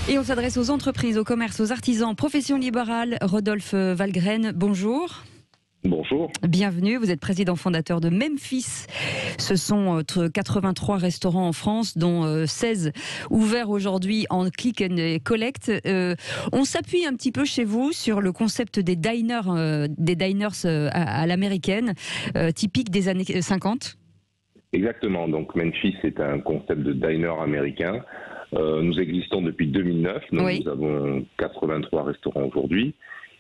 Et on s'adresse aux entreprises, aux commerces, aux artisans, professions libérales. Rodolphe Valgren, bonjour. Bonjour. Bienvenue, vous êtes président fondateur de Memphis. Ce sont 83 restaurants en France, dont 16 ouverts aujourd'hui en click and collect. On s'appuie un petit peu chez vous sur le concept des diners à l'américaine, typique des années 50. Exactement, donc Memphis est un concept de diner américain. Nous existons depuis 2009, donc Oui. Nous avons 83 restaurants aujourd'hui.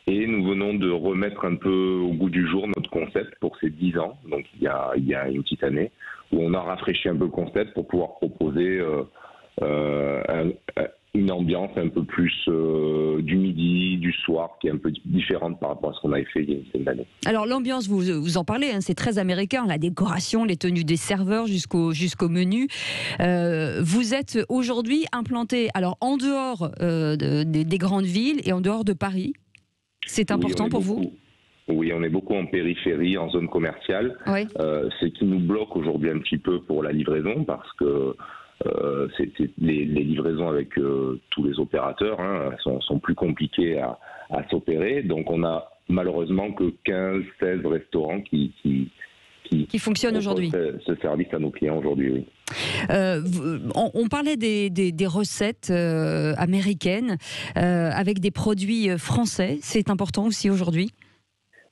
Et nous venons de remettre un peu au goût du jour notre concept pour ces 10 ans, donc il y a une petite année, où on a rafraîchi un peu le concept pour pouvoir proposer une ambiance un peu plus du midi, du soir, qui est un peu différente par rapport à ce qu'on avait fait il y a une dizaine d'années. Alors l'ambiance, vous en parlez, hein, c'est très américain, la décoration, les tenues des serveurs jusqu'au menu. Vous êtes aujourd'hui implanté alors en dehors des grandes villes et en dehors de Paris. C'est important pour vous ? Oui, on est beaucoup en périphérie, en zone commerciale. Oui. Ce qui nous bloque aujourd'hui un petit peu pour la livraison, parce que les livraisons avec tous les opérateurs sont plus compliquées à s'opérer. Donc on a malheureusement que 15-16 restaurants qui fonctionnent aujourd'hui. Ce service à nos clients aujourd'hui, oui. On parlait des recettes américaines avec des produits français. C'est important aussi aujourd'hui.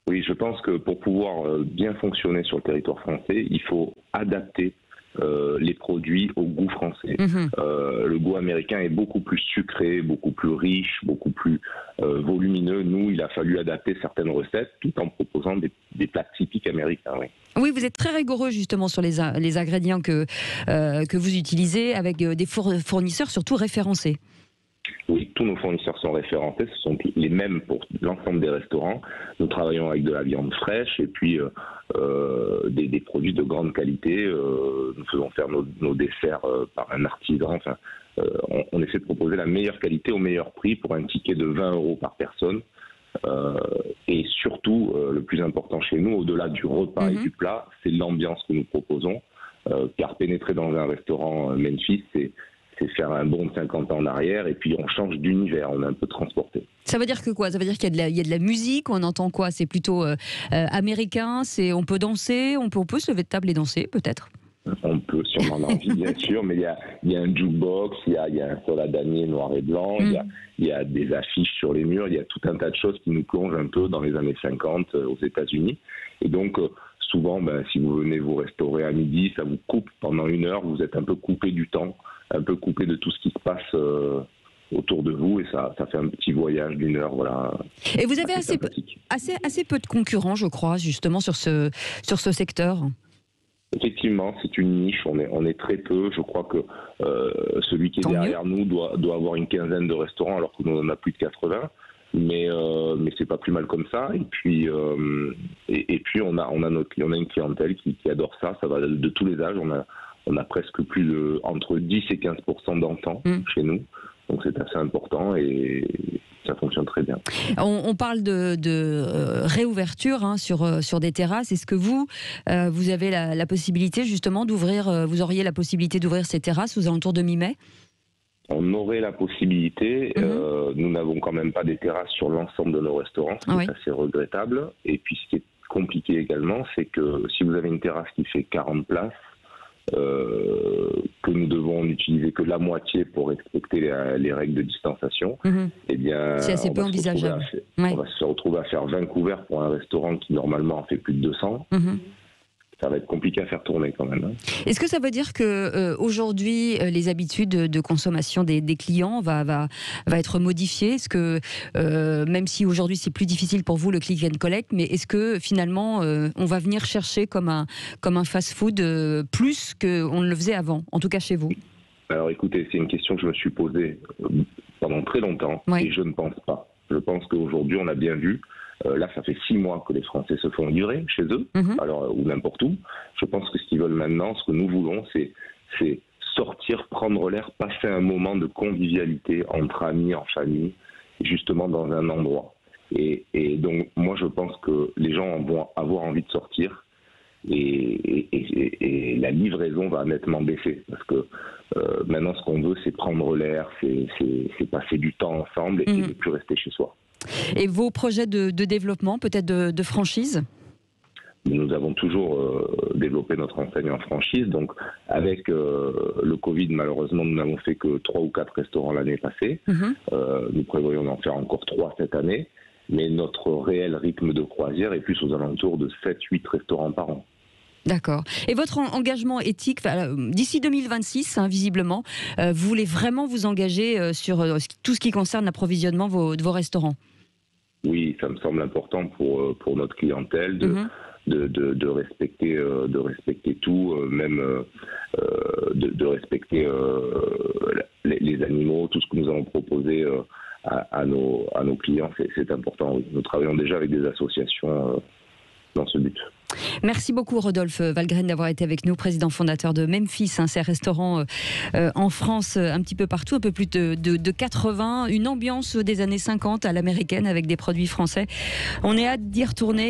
Oui, je pense que pour pouvoir bien fonctionner sur le territoire français, il faut adapter les produits au goût français. Le goût américain est beaucoup plus sucré, beaucoup plus riche, beaucoup plus volumineux. Nous, il a fallu adapter certaines recettes tout en proposant des plats typiques américains. Oui. Oui, vous êtes très rigoureux justement sur les ingrédients que vous utilisez avec des fournisseurs surtout référencés. Oui, tous nos fournisseurs sont référencés, ce sont les mêmes pour l'ensemble des restaurants. Nous travaillons avec de la viande fraîche et puis des produits de grande qualité. Nous faisons faire nos desserts par un artisan. Enfin, on essaie de proposer la meilleure qualité au meilleur prix pour un ticket de 20 € par personne. Et surtout, le plus important chez nous, au-delà du repas et du plat, c'est l'ambiance que nous proposons. Car pénétrer dans un restaurant Memphis, c'est faire un bond de 50 ans en arrière et puis on change d'univers, on est un peu transporté. Ça veut dire que quoi ? Ça veut dire qu'il y a de la musique, on entend quoi ? C'est plutôt américain, on peut danser, on peut se lever de table et danser peut-être ? On peut, si on en a envie, bien sûr, mais il y a un jukebox, il y a un sol à damier noir et blanc, il y a des affiches sur les murs, il y a tout un tas de choses qui nous plongent un peu dans les années 50 aux États-Unis. Et donc, souvent, si vous venez vous restaurer à midi, ça vous coupe pendant 1 heure, vous êtes un peu coupé du temps, un peu coupé de tout ce qui se passe autour de vous, et ça fait un petit voyage d'1 heure, voilà. Et vous avez assez peu de concurrents, je crois, justement, sur ce secteur. Effectivement, c'est une niche, on est très peu. Je crois que celui qui est derrière nous doit avoir une quinzaine de restaurants alors que nous on en a plus de 80. Mais c'est pas plus mal comme ça. Et puis on a une clientèle qui adore ça. Ça va de tous les âges. On a presque plus de entre 10 et 15% d'enfants chez nous. Donc c'est assez important et ça fonctionne très bien. On parle de réouverture sur des terrasses. Est-ce que vous avez la possibilité justement d'ouvrir, vous auriez la possibilité d'ouvrir ces terrasses aux alentours de mi-mai ? On aurait la possibilité. Nous n'avons quand même pas des terrasses sur l'ensemble de nos restaurants, ce qui est assez regrettable. Et puis ce qui est compliqué également, c'est que si vous avez une terrasse qui fait 40 places, que nous devons n'utiliser que la moitié pour respecter les règles de distanciation, eh bien, c'est assez peu envisageable. On va se retrouver à faire 20 couverts pour un restaurant qui normalement en fait plus de 200. Ça va être compliqué à faire tourner quand même. Est-ce que ça veut dire que aujourd'hui les habitudes de consommation des clients va être modifiées ? Est-ce que même si aujourd'hui c'est plus difficile pour vous le click and collect, mais est-ce que finalement on va venir chercher comme un fast-food plus qu'on ne le faisait avant, en tout cas chez vous ? Alors écoutez, c'est une question que je me suis posée pendant très longtemps et je ne pense pas. Je pense qu'aujourd'hui on a bien vu. Là, ça fait 6 mois que les Français se font livrer chez eux, ou n'importe où. Je pense que ce qu'ils veulent maintenant, ce que nous voulons, c'est sortir, prendre l'air, passer un moment de convivialité entre amis, en famille, justement dans un endroit. Et donc, moi, je pense que les gens vont avoir envie de sortir. et la livraison va nettement baisser. Parce que maintenant, ce qu'on veut, c'est prendre l'air, c'est passer du temps ensemble et ne plus rester chez soi. Et vos projets de développement, peut-être de franchise ? Nous avons toujours développé notre enseigne en franchise. Donc, avec le Covid, malheureusement, nous n'avons fait que 3 ou 4 restaurants l'année passée. Nous prévoyons d'en faire encore 3 cette année. Mais notre réel rythme de croisière est plus aux alentours de 7-8 restaurants par an. D'accord. Et votre engagement éthique, d'ici 2026, visiblement, vous voulez vraiment vous engager sur tout ce qui concerne l'approvisionnement de vos restaurants ? Oui, ça me semble important pour notre clientèle de respecter tout, même de respecter les animaux, tout ce que nous avons proposé à nos clients, c'est important. Oui. Nous travaillons déjà avec des associations dans ce but. Merci beaucoup Rodolphe Walgren d'avoir été avec nous, président fondateur de Memphis, c'est un restaurant en France, un petit peu partout, un peu plus de 80, une ambiance des années 50 à l'américaine avec des produits français. On est hâte d'y retourner.